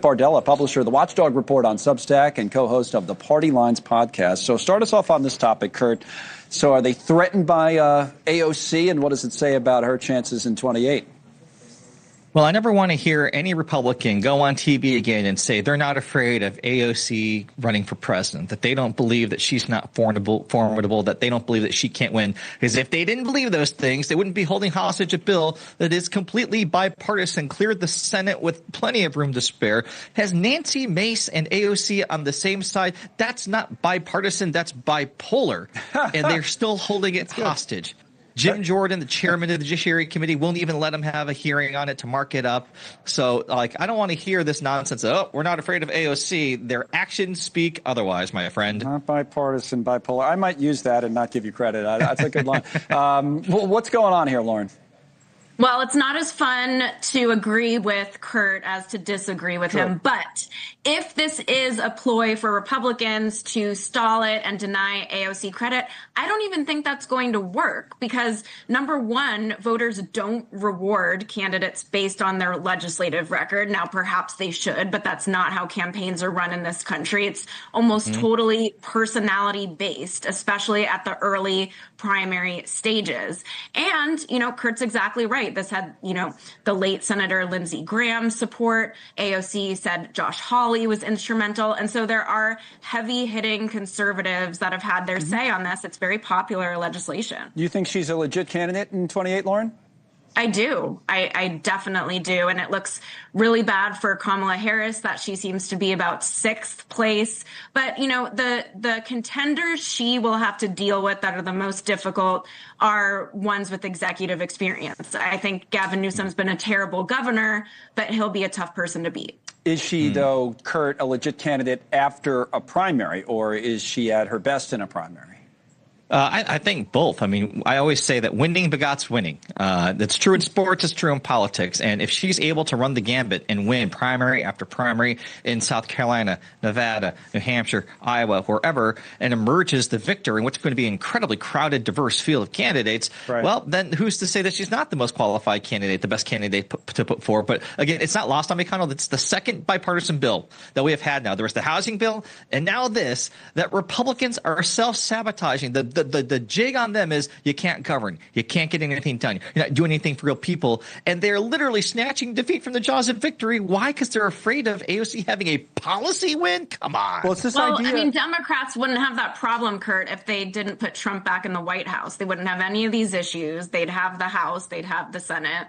Bardella, publisher of the Watchdog Report on Substack and co-host of the Party Lines podcast. So start us off on this topic, Kurt. So are they threatened by AOC, and what does it say about her chances in 28? Well, I never want to hear any Republican go on TV again and say they're not afraid of AOC running for president, that they don't believe that she's not formidable, that they don't believe that she can't win. Because if they didn't believe those things, they wouldn't be holding hostage a bill that is completely bipartisan, cleared the Senate with plenty of room to spare, has Nancy Mace and AOC on the same side. That's not bipartisan, that's bipolar. And they're still holding it hostage. Jim Jordan, the chairman of the Judiciary Committee, won't even let him have a hearing on it to mark it up. So, I don't want to hear this nonsense. Oh, we're not afraid of AOC. Their actions speak otherwise, my friend. Not bipartisan, bipolar. I might use that and not give you credit. That's a good line. What's going on here, Lauren? Well, it's not as fun to agree with Kurt as to disagree with him. But if this is a ploy for Republicans to stall it and deny AOC credit, I don't even think that's going to work because, number one, voters don't reward candidates based on their legislative record. Now, perhaps they should, but that's not how campaigns are run in this country. It's almost totally personality based, especially at the early primary stages. And, Kurt's exactly right. This had, the late Senator Lindsey Graham support. AOC said Josh Hawley was instrumental. And so there are heavy hitting conservatives that have had their say on this. It's very popular legislation. You think she's a legit candidate in 28, Lauren? I do. I definitely do. And it looks really bad for Kamala Harris that she seems to be about 6th place. But, the contenders she will have to deal with that are the most difficult are ones with executive experience. I think Gavin Newsom's been a terrible governor, but he'll be a tough person to beat. Is she, though, Kurt, a legit candidate after a primary, or is she at her best in a primary? I think both. I mean, I always say that winning begots winning. That's true in sports. It's true in politics. And if she's able to run the gambit and win primary after primary in South Carolina, Nevada, New Hampshire, Iowa, wherever, and emerges the victor in what's going to be an incredibly crowded, diverse field of candidates, well, then who's to say that she's not the most qualified candidate, the best candidate to put forward? But again, it's not lost on me, Connell. It's the second bipartisan bill that we have had now. There was the housing bill, and now this, that Republicans are self-sabotaging. The jig on them is you can't govern. You can't get anything done. You're not doing anything for real people. And they're literally snatching defeat from the jaws of victory. Why? Because they're afraid of AOC having a policy win? Come on. Well, it's this idea. I mean, Democrats wouldn't have that problem, Kurt, if they didn't put Trump back in the White House. They wouldn't have any of these issues. They'd have the House. They'd have the Senate.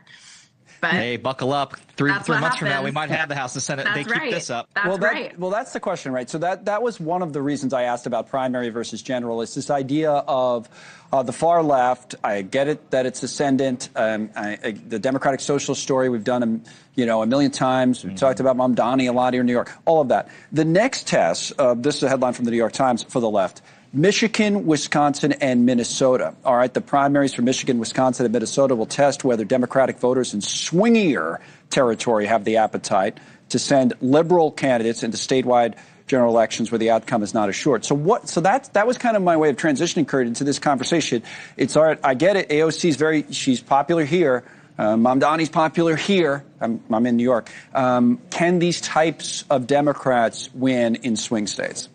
But hey, buckle up. Three months from now, we might have the House and Senate. They keep this up. Well, that's the question, right? So that was one of the reasons I asked about primary versus general. It's this idea of the far left. I get it that it's ascendant. The Democratic Socialist story we've done, a million times. We've talked about Mamdani a lot here in New York. All of that. The next test. This is a headline from the New York Times for the left. Michigan, Wisconsin, and Minnesota. All right, the primaries for Michigan, Wisconsin, and Minnesota will test whether Democratic voters in swingier territory have the appetite to send liberal candidates into statewide general elections where the outcome is not assured. So that was kind of my way of transitioning, Kurt, into this conversation. It's all right. I get it. AOC's she's popular here. Mamdani's popular here. I'm in New York. Can these types of Democrats win in swing states?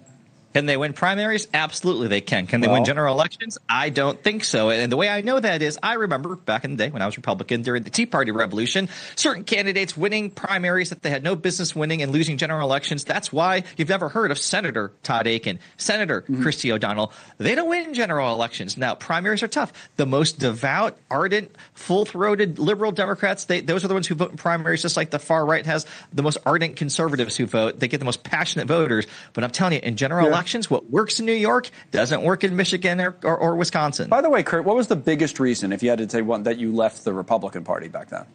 Can they win primaries? Absolutely they can. Can they win general elections? I don't think so. And the way I know that is I remember back in the day when I was Republican during the Tea Party Revolution, certain candidates winning primaries that they had no business winning and losing general elections. That's why you've never heard of Senator Todd Akin, Senator Christy O'Donnell. They don't win general elections. Now, primaries are tough. The most devout, ardent, full-throated liberal Democrats, those are the ones who vote in primaries, just like the far right has the most ardent conservatives who vote. They get the most passionate voters. But I'm telling you, in general elections, what works in New York doesn't work in Michigan or Wisconsin. By the way, Kurt, what was the biggest reason, if you had to say one, that you left the Republican Party back then?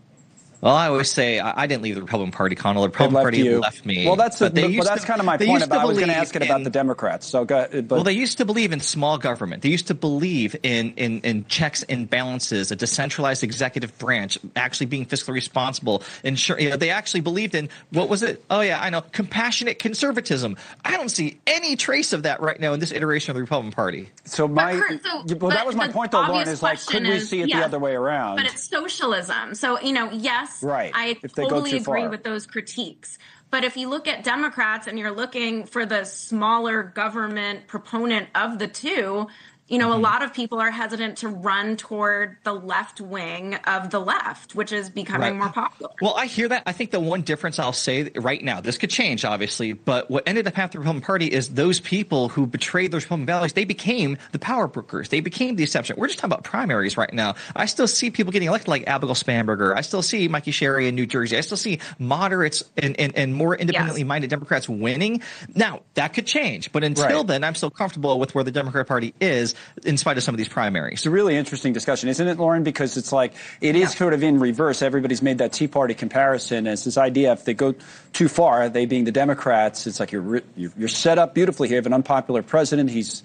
Well, I always say I didn't leave the Republican Party, Connell. The Republican Party left me. Well, that's kind of my point. I was going to ask it about the Democrats. So, well, they used to believe in small government. They used to believe in checks and balances, a decentralized executive branch actually being fiscally responsible. They actually believed in what was it? Oh yeah, I know, compassionate conservatism. I don't see any trace of that right now in this iteration of the Republican Party. So that was my point, though, Lauren. Is could we see it the other way around? But it's socialism. So yes. Right. I totally agree with those critiques. But if you look at Democrats and you're looking for the smaller government proponent of the two, a lot of people are hesitant to run toward the left wing of the left, which is becoming more popular. Well, I hear that. I think the one difference I'll say right now, this could change, obviously, but what ended up happening to the Republican Party is those people who betrayed those Republican values, they became the power brokers. They became the exception. We're just talking about primaries right now. I still see people getting elected like Abigail Spanberger. I still see Mikey Sherry in New Jersey. I still see moderates and more independently minded Democrats winning. Now, that could change. But until then, I'm still comfortable with where the Democratic Party is in spite of some of these primaries. It's a really interesting discussion, isn't it, Lauren? Because it's like it is sort of in reverse. Everybody's made that Tea Party comparison as this idea if they go too far, they being the Democrats, it's like you're set up beautifully here. You have an unpopular president. He's,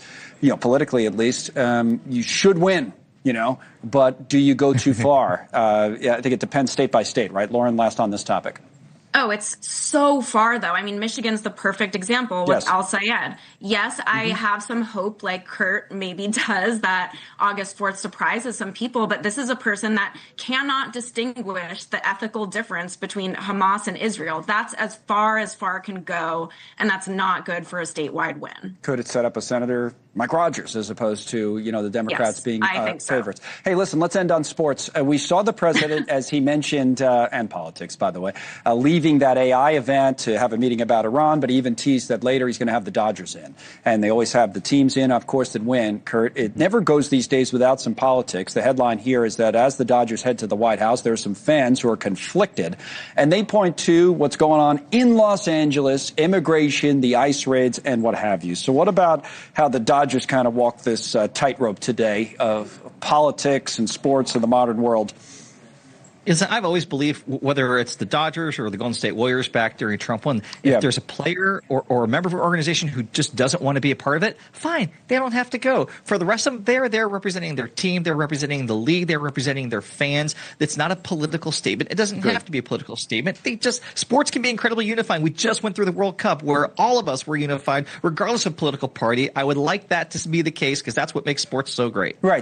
politically at least, you should win. But do you go too far? I think it depends state by state, right? Lauren, last on this topic. Oh, it's so far, though. I mean, Michigan's the perfect example with Al Sayed. Yes, I have some hope, like Kurt maybe does, that August 4th surprises some people. But this is a person that cannot distinguish the ethical difference between Hamas and Israel. That's as far can go. And that's not good for a statewide win. Could it set up a Senator Mike Rogers as opposed to, the Democrats being favorites? Hey, listen, let's end on sports. We saw the president, as he mentioned, and politics, by the way, leaving that AI event to have a meeting about Iran, but he even teased that later he's going to have the Dodgers in. And they always have the teams in, of course, that win. Kurt, it never goes these days without some politics. The headline here is that as the Dodgers head to the White House, there are some fans who are conflicted. And they point to what's going on in Los Angeles, immigration, the ICE raids, and what have you. So what about how the Dodgers kind of walk this tightrope today of politics and sports in the modern world? I've always believed, whether it's the Dodgers or the Golden State Warriors back during Trump one, if there's a player or a member of an organization who just doesn't want to be a part of it, fine, they don't have to go. For the rest of them, they're there representing their team, they're representing the league, they're representing their fans. It's not a political statement. It doesn't have to be a political statement. Sports can be incredibly unifying. We just went through the World Cup where all of us were unified, regardless of political party. I would like that to be the case because that's what makes sports so great. Right.